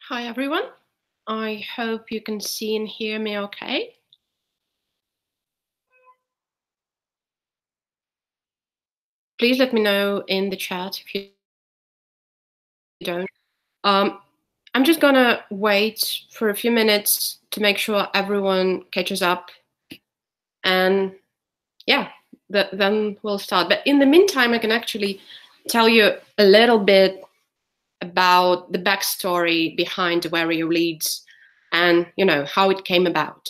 Hi everyone. I hope you can see and hear me okay. Please let me know in the chat if you don't. I'm just gonna wait for a few minutes to make sure everyone catches up, and yeah, then we'll start. But in the meantime, I can actually tell you a little bit about the backstory behind Awario Leads and how it came about.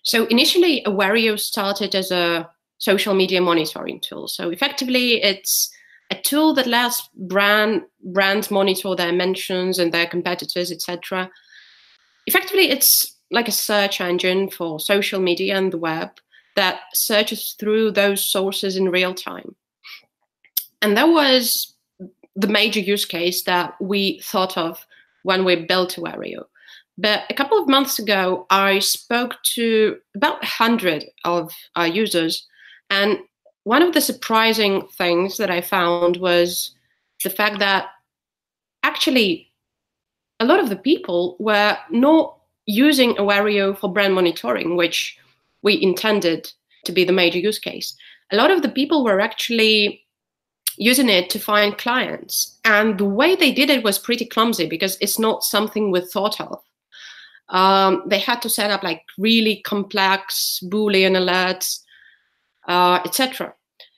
So initially, Awario started as a social media monitoring tool. So effectively, it's a tool that lets brands monitor their mentions and their competitors, etc. Effectively, it's like a search engine for social media and the web that searches through those sources in real time. And that was the major use case that we thought of when we built Awario. But a couple of months ago, I spoke to about 100 of our users. And one of the surprising things that I found was the fact that actually a lot of the people were not using Awario for brand monitoring, which we intended to be the major use case. A lot of the people were actually using it to find clients. And the way they did it was pretty clumsy because it's not something we thought of. They had to set up like really complex Boolean alerts, etc.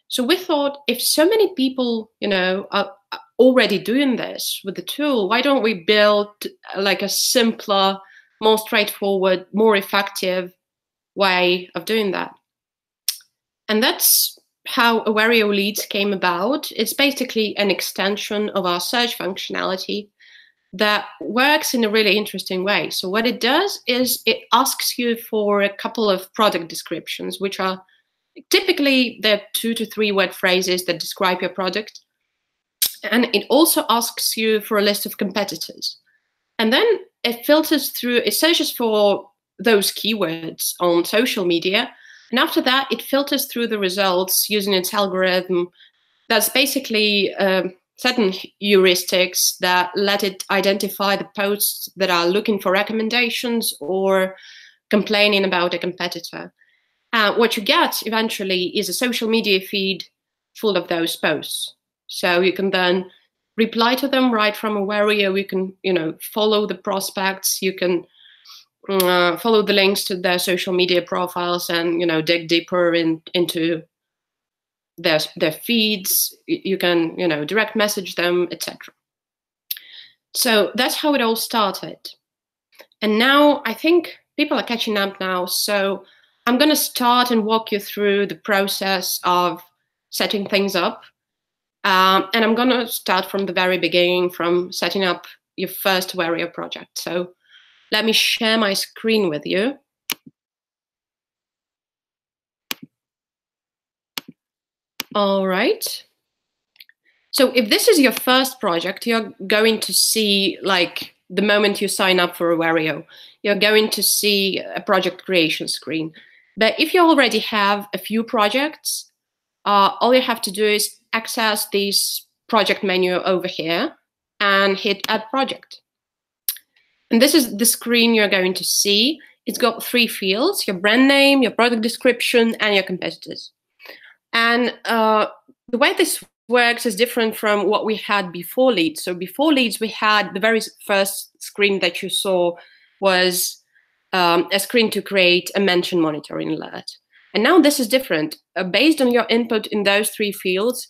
So we thought, if so many people, are already doing this with the tool, why don't we build like a simpler, more straightforward, more effective way of doing that? And that's how Awario Leads came about. It's basically an extension of our search functionality that works in a really interesting way. So what it does is it asks you for a couple of product descriptions, which are typically the 2 to 3 word phrases that describe your product. And it also asks you for a list of competitors. And then it filters through, it searches for those keywords on social media. And after that, it filters through the results using its algorithm that's basically certain heuristics that let it identify the posts that are looking for recommendations or complaining about a competitor. What you get eventually is a social media feed full of those posts. So you can then reply to them right from Awario. You can, follow the prospects. You can follow the links to their social media profiles and, dig deeper into their feeds. You can, direct message them, etc. So that's how it all started. And now I think people are catching up now. So I'm going to start and walk you through the process of setting things up. And I'm going to start from the very beginning, from setting up your first Awario project. So let me share my screen with you. All right. So if this is your first project, you're going to see, like, the moment you sign up for Awario, you're going to see a project creation screen. But if you already have a few projects, all you have to do is access this project menu over here and hit Add Project. And this is the screen you're going to see. It's got 3 fields: your brand name, your product description, and your competitors. And the way this works is different from what we had before Leads. So before Leads, we had the very first screen that you saw was a screen to create a mention monitoring alert. And now this is different. Based on your input in those 3 fields,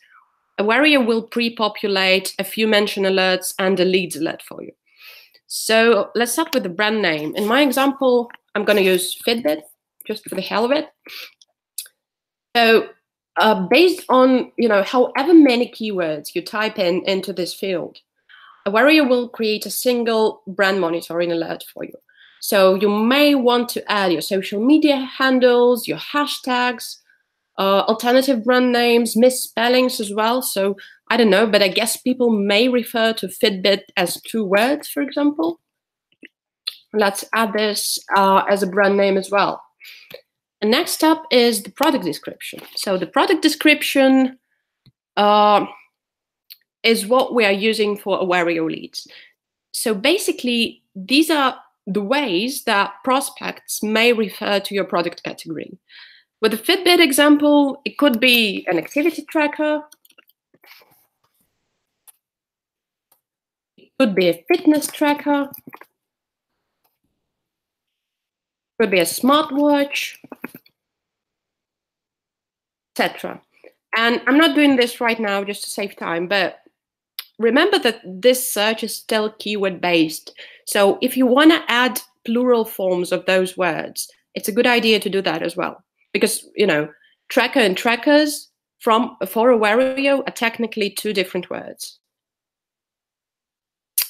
Awario will pre-populate a few mention alerts and a leads alert for you. So let's start with the brand name. In my example, I'm going to use Fitbit, just for the hell of it. So based on however many keywords you type into this field, Awario will create a single brand monitoring alert for you. So you may want to add your social media handles, your hashtags, alternative brand names, misspellings as well. So I don't know, but I guess people may refer to Fitbit as 2 words, for example. Let's add this as a brand name as well. And next up is the product description. So the product description is what we are using for Awario Leads. So basically, these are the ways that prospects may refer to your product category. With the Fitbit example, it could be an activity tracker, it could be a fitness tracker, it could be a smartwatch, etc. And I'm not doing this right now just to save time, but remember that this search is still keyword based. So if you want to add plural forms of those words, it's a good idea to do that as well. Because, tracker and trackers for Awario are technically two different words.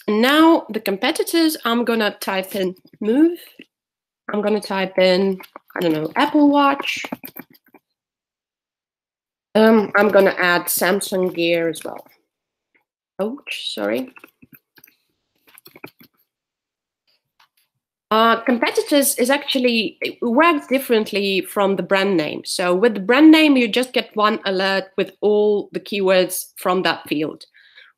Now the competitors, I'm going to type in Move. I'm going to type in, I don't know, Apple Watch. I'm going to add Samsung Gear as well. Ouch, sorry. Competitors is actually, it works differently from the brand name. So with the brand name, you just get one alert with all the keywords from that field.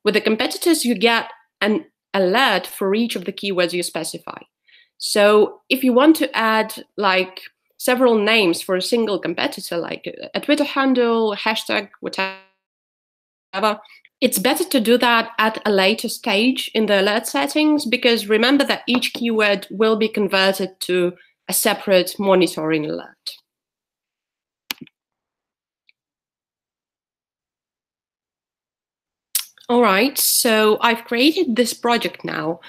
With the competitors, you get an alert for each of the keywords you specify. So if you want to add like several names for a single competitor, like a Twitter handle, hashtag, whatever, it's better to do that at a later stage in the alert settings, because remember that each keyword will be converted to a separate monitoring alert. All right, so I've created this project now,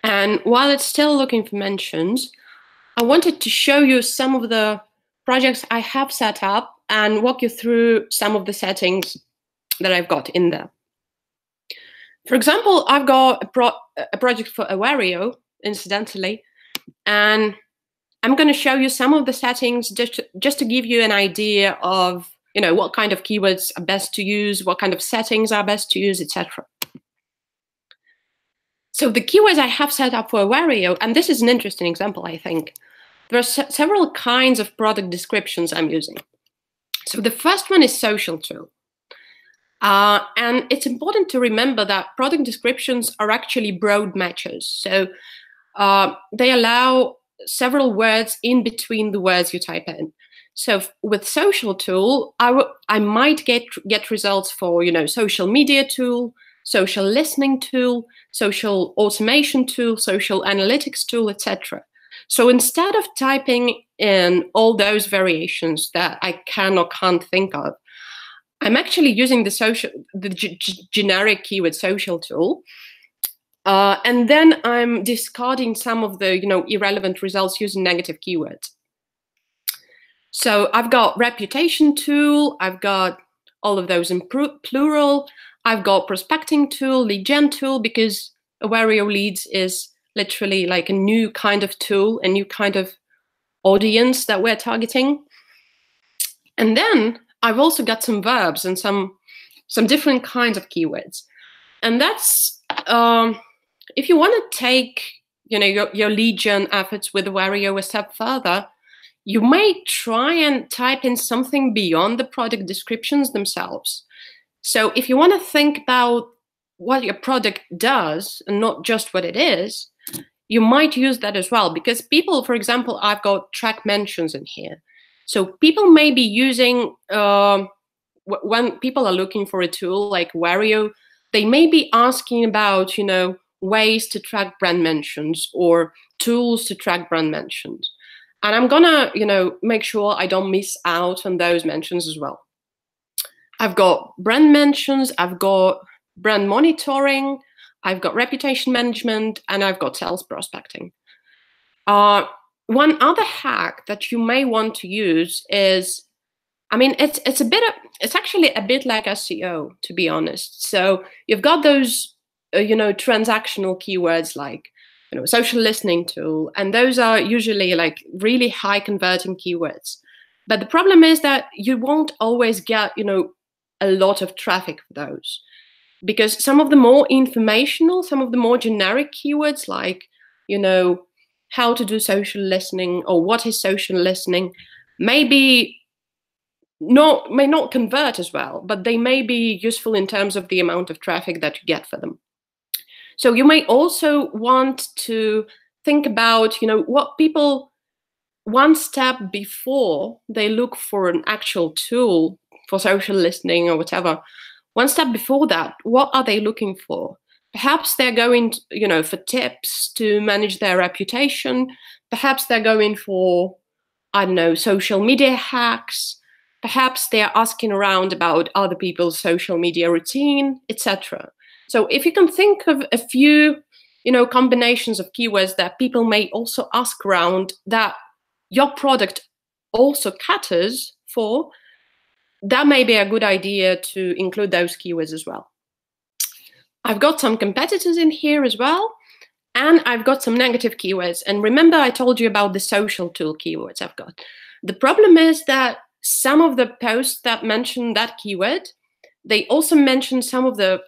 and while it's still looking for mentions, I wanted to show you some of the projects I have set up and walk you through some of the settings that I've got in there. For example, I've got a project for Awario, incidentally, and I'm going to show you some of the settings just to give you an idea of what kind of keywords are best to use, what kind of settings are best to use, etc. So the keywords I have set up for Awario, and this is an interesting example, I think. There are several kinds of product descriptions I'm using. So the first one is social tool. And it's important to remember that product descriptions are actually broad matches. So they allow several words in between the words you type in. So with social tool, I might get results for social media tool, social listening tool, social automation tool, social analytics tool, etc. So instead of typing in all those variations that I can or can't think of, I'm actually using the generic keyword social tool. And then I'm discarding some of the irrelevant results using negative keywords. So I've got reputation tool, I've got all of those in plural, I've got prospecting tool, lead gen tool, because Awario Leads is literally like a new kind of tool, a new kind of audience that we're targeting. And then I've also got some verbs and some different kinds of keywords. And that's, if you want to take your lead gen efforts with Awario a step further, you may try and type in something beyond the product descriptions themselves. So if you want to think about what your product does and not just what it is, you might use that as well. Because people, for example, I've got track mentions in here. So people may be using, when people are looking for a tool like Awario, they may be asking about, ways to track brand mentions or tools to track brand mentions. And I'm gonna, make sure I don't miss out on those mentions as well. I've got brand mentions, I've got brand monitoring, I've got reputation management, and I've got sales prospecting. One other hack that you may want to use is, it's actually a bit like SEO, to be honest. So you've got those, transactional keywords like, social listening tool, and those are usually like really high converting keywords. But the problem is that you won't always get, a lot of traffic for those, because some of the more informational, some of the more generic keywords like, how to do social listening or what is social listening may not convert as well, but they may be useful in terms of the amount of traffic that you get for them. So you may also want to think about, what people one step before they look for an actual tool for social listening or whatever. One step before that, what are they looking for? Perhaps they're going, for tips to manage their reputation. Perhaps they're going for, I don't know, social media hacks. Perhaps they're asking around about other people's social media routine, etc. So if you can think of a few, combinations of keywords that people may also ask around that your product also caters for, that may be a good idea to include those keywords as well. I've got some competitors in here as well, and I've got some negative keywords. And remember, I told you about the social tool keywords I've got. The problem is that some of the posts that mention that keyword, they also mention some of the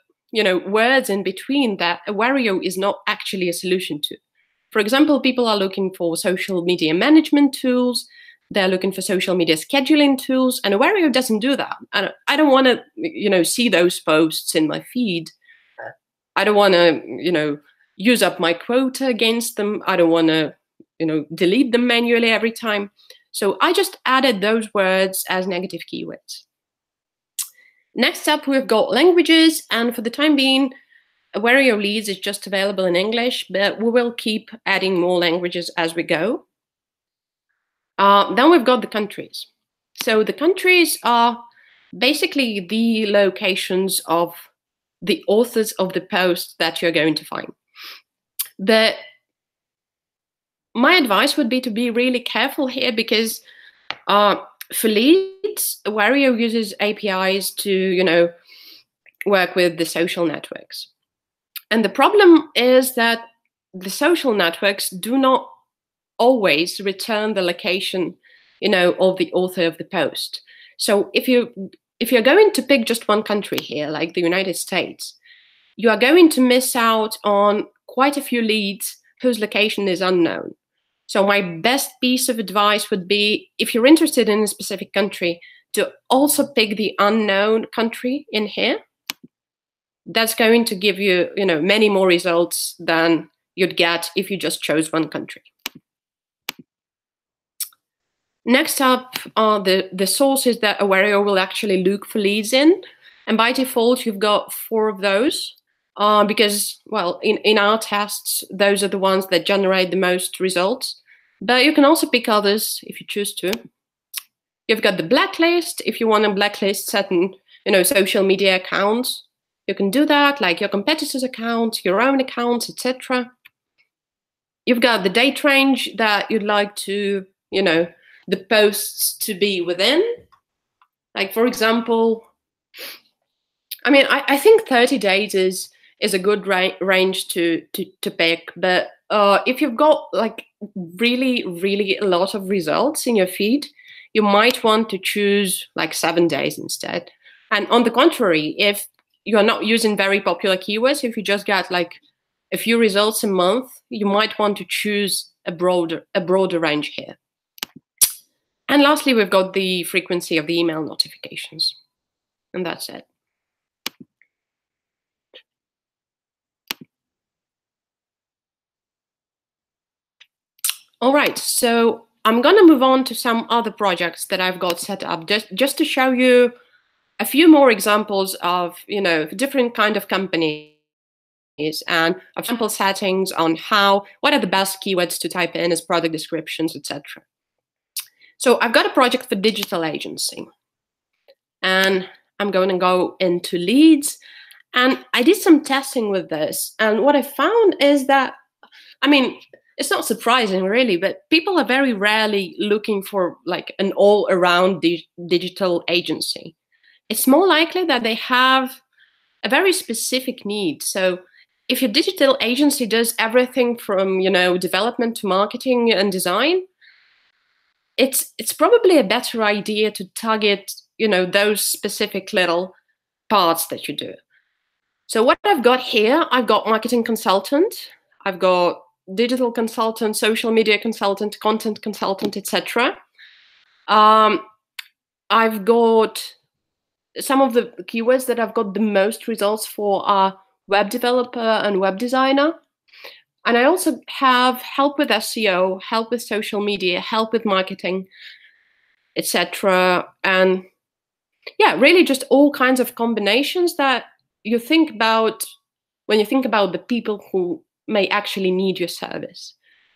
words in between that Awario is not actually a solution to. For example, people are looking for social media management tools. They're looking for social media scheduling tools, and Awario doesn't do that. I don't want to, see those posts in my feed. I don't want to, use up my quota against them. I don't want to, delete them manually every time. So I just added those words as negative keywords. Next up, we've got languages, and for the time being, Awario Leads is just available in English, but we will keep adding more languages as we go. Then we've got the countries. So the countries are basically the locations of the authors of the post that you're going to find. But my advice would be to be really careful here, because for leads, Awario uses APIs to, work with the social networks. And the problem is that the social networks do not always return the location, of the author of the post. So if you're going to pick just one country here, like the United States, you are going to miss out on quite a few leads whose location is unknown. So my best piece of advice would be, if you're interested in a specific country, to also pick the unknown country in here. That's going to give you, many more results than you'd get if you just chose one country. Next up are the sources that Awario will actually look for leads in. And by default, you've got 4 of those because, well, in our tests, those are the ones that generate the most results. But you can also pick others if you choose to. You've got the blacklist. If you want to blacklist certain, social media accounts, you can do that, like your competitors' account, your own accounts, etc. You've got the date range that you'd like to, the posts to be within. Like, for example, I think 30 days is a good range to pick. But if you've got like really, really a lot of results in your feed, you might want to choose like 7 days instead. And on the contrary, if you're not using very popular keywords, if you just get like a few results a month, you might want to choose a broader range here. And lastly, we've got the frequency of the email notifications. And that's it. All right, so I'm going to move on to some other projects that I've got set up just to show you a few more examples of, different kind of companies and sample settings on what are the best keywords to type in as product descriptions, etc. So I've got a project for digital agency, and I'm going to go into leads, and I did some testing with this, and what I found is that, it's not surprising really, but people are very rarely looking for like an all-around digital agency. It's more likely that they have a very specific need. So if your digital agency does everything from, development to marketing and design, it's probably a better idea to target, those specific little parts that you do. So what I've got here, I've got marketing consultant, I've got digital consultant, social media consultant, content consultant, etc. I've got some of the keywords that I've got the most results for are web developer and web designer. And I also have help with SEO, help with social media, help with marketing, etc. And yeah, really just all kinds of combinations that you think about when you think about the people who may actually need your service.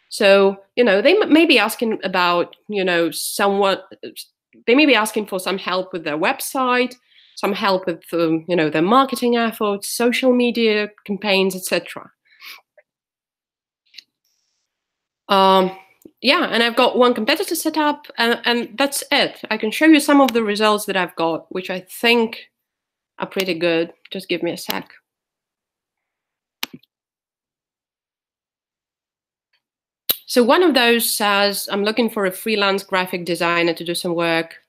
So, they may be asking about, they may be asking for some help with their website, some help with, their marketing efforts, social media campaigns, etc. Yeah, and I've got one competitor set up, and that's it. I can show you some of the results that I've got, which I think are pretty good. Just give me a sec. So one of those says, I'm looking for a freelance graphic designer to do some work.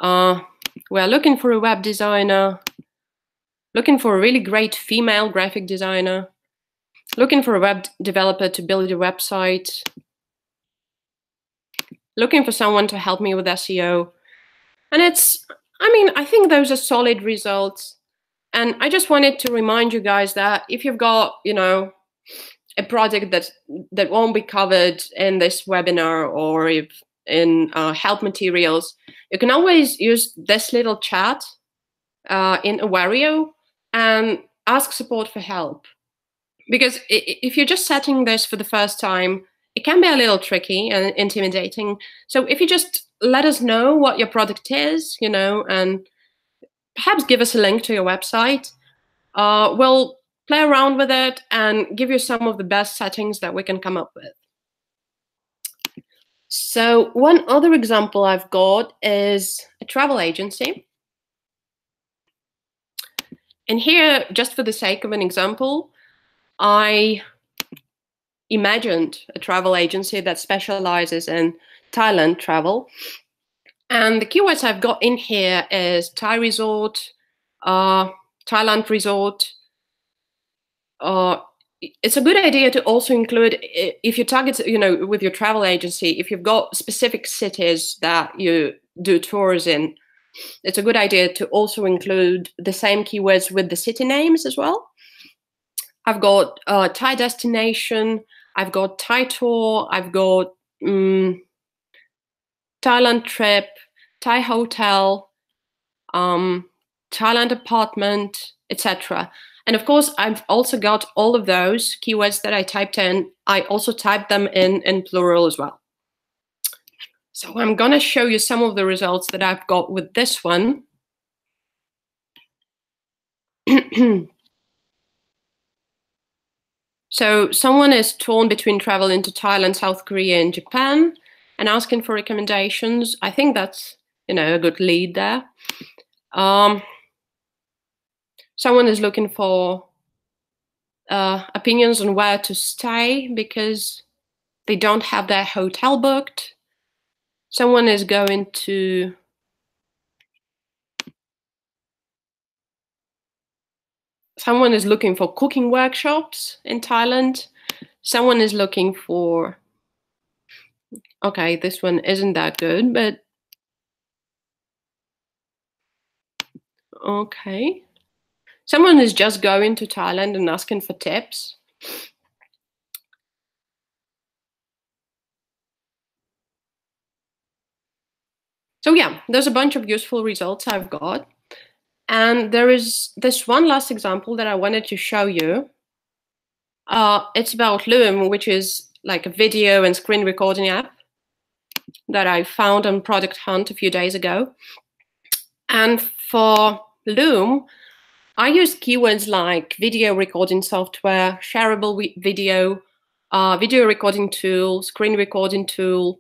We're looking for a web designer, looking for a really great female graphic designer, looking for a web developer to build a website, looking for someone to help me with SEO. And I think those are solid results. And I just wanted to remind you guys that if you've got, a project that won't be covered in this webinar or if in help materials, you can always use this little chat in Awario and ask support for help. Because if you're just setting this for the first time, it can be a little tricky and intimidating. So if you just let us know what your product is, and perhaps give us a link to your website, we'll play around with it and give you some of the best settings that we can come up with. So one other example I've got is a travel agency. And here, just for the sake of an example, I imagined a travel agency that specializes in Thailand travel. And the keywords I've got in here is Thai resort, Thailand resort. It's a good idea to also include, if you target, with your travel agency, if you've got specific cities that you do tours in, it's a good idea to also include the same keywords with the city names as well. I've got Thai destination, I've got Thai tour, I've got Thailand trip, Thai hotel, Thailand apartment, etc. And of course, I've also got all of those keywords that I typed in. I also typed them in plural as well. So I'm going to show you some of the results that I've got with this one. So someone is torn between travel into Thailand, South Korea, and Japan and asking for recommendations. I think that's, a good lead there. Someone is looking for opinions on where to stay because they don't have their hotel booked. Someone is going to someone is looking for cooking workshops in Thailand. Someone is looking for, okay, this one isn't that good, but okay. Someone is just going to Thailand and asking for tips. So yeah, there's a bunch of useful results I've got. And there is this one last example that I wanted to show you. It's about Loom, which is like a video and screen recording app that I found on Product Hunt a few days ago. And for Loom, I use keywords like video recording software, shareable video, video recording tool, screen recording tool,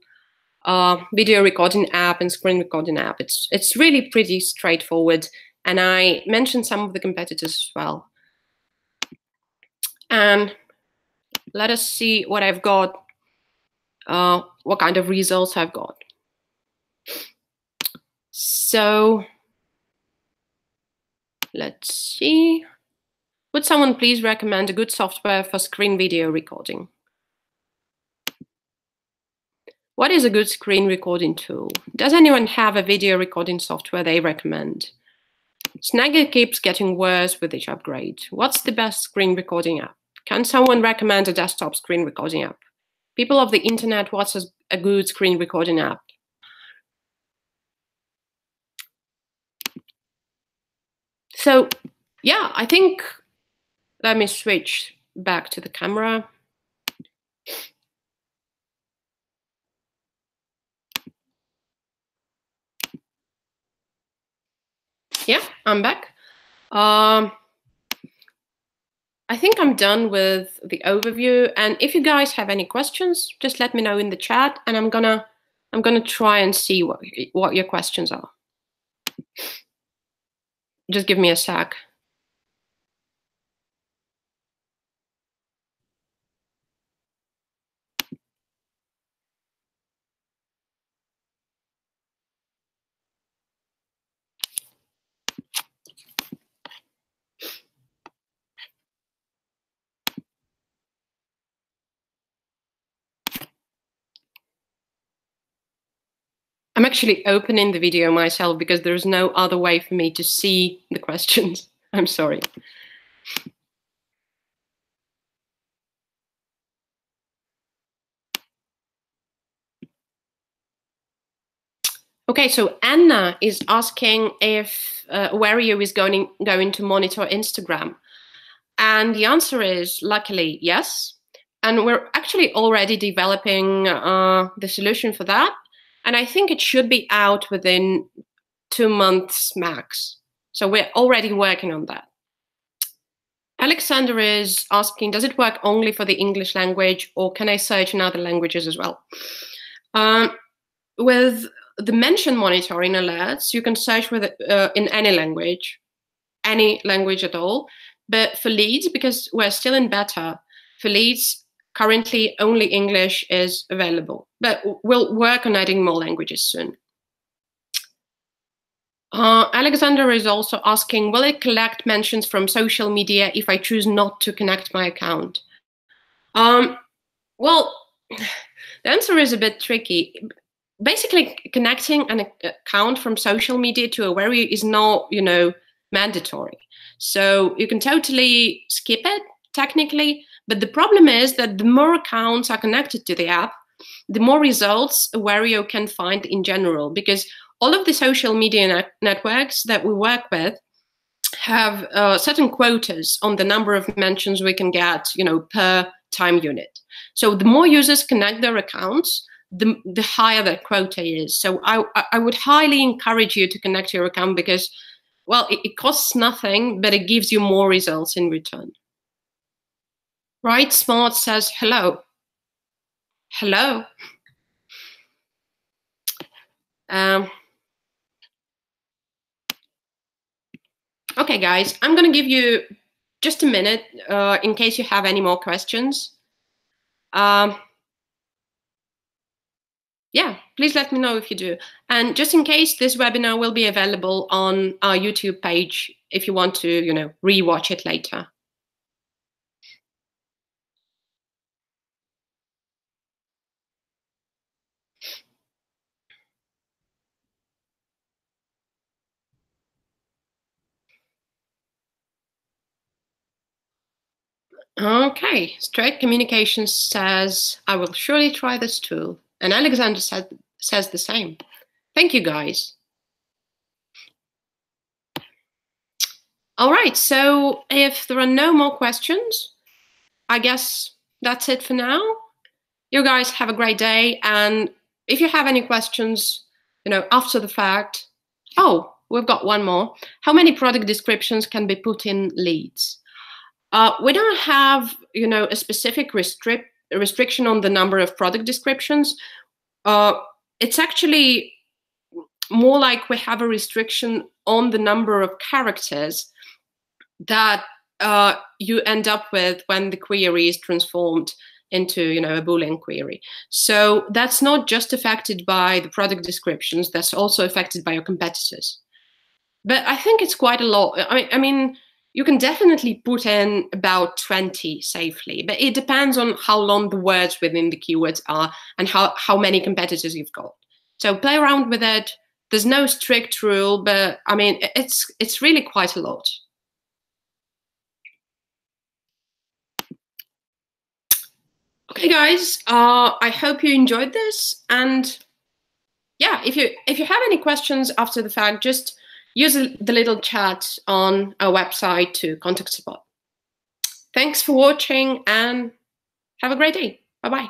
video recording app, and screen recording app. It's really pretty straightforward. And I mentioned some of the competitors as well. And let us see what I've got, what kind of results I've got. So let's see. Would someone please recommend a good software for screen video recording? What is a good screen recording tool? Does anyone have a video recording software they recommend? Snagger keeps getting worse with each upgrade. What's the best screen recording app? Can someone recommend a desktop screen recording app? People of the internet, what's a good screen recording app? So, yeah, I think, let me switch back to the camera. Yeah, I'm back. I think I'm done with the overview. And if you guys have any questions, just let me know in the chat, and I'm gonna try and see what your questions are. Just give me a sec. I'm actually opening the video myself because there's no other way for me to see the questions. I'm sorry. Okay, so Anna is asking if Awario is going to monitor Instagram. And the answer is, luckily, yes. And we're actually already developing the solution for that. And I think it should be out within 2 months max. So we're already working on that. Alexander is asking, does it work only for the English language, or can I search in other languages as well? With the mention monitoring alerts, you can search with in any language at all. But for leads, because we're still in beta, for leads, currently only English is available. But we'll work on adding more languages soon. Alexander is also asking, will it collect mentions from social media if I choose not to connect my account? Well, the answer is a bit tricky. Basically, connecting an account from social media to Awario is not, mandatory. So you can totally skip it, technically. But the problem is that the more accounts are connected to the app, the more results Awario can find in general, because all of the social media networks that we work with have certain quotas on the number of mentions we can get, per time unit. So the more users connect their accounts, the higher that quota is. So I would highly encourage you to connect your account because, well, it costs nothing, but it gives you more results in return. Right Smart says hello. Hello. Okay, guys, I'm going to give you just a minute in case you have any more questions. Yeah, please let me know if you do. And just in case, this webinar will be available on our YouTube page if you want to, re-watch it later. Okay, Straight Communications says, I will surely try this tool. And Alexander says the same. Thank you, guys. All right, so if there are no more questions, I guess that's it for now. You guys have a great day. And if you have any questions, after the fact, we've got one more. How many product descriptions can be put in leads? We don't have, a specific restriction on the number of product descriptions. It's actually more like we have a restriction on the number of characters that you end up with when the query is transformed into, a Boolean query. So that's not just affected by the product descriptions, that's also affected by your competitors. But I think it's quite a lot. I mean, you can definitely put in about 20 safely, but it depends on how long the words within the keywords are and how many competitors you've got. So play around with it. There's no strict rule, but I mean, it's really quite a lot. Okay, guys, I hope you enjoyed this. And yeah, if you have any questions after the fact, just use the little chat on our website to contact support. Thanks for watching and have a great day. Bye-bye.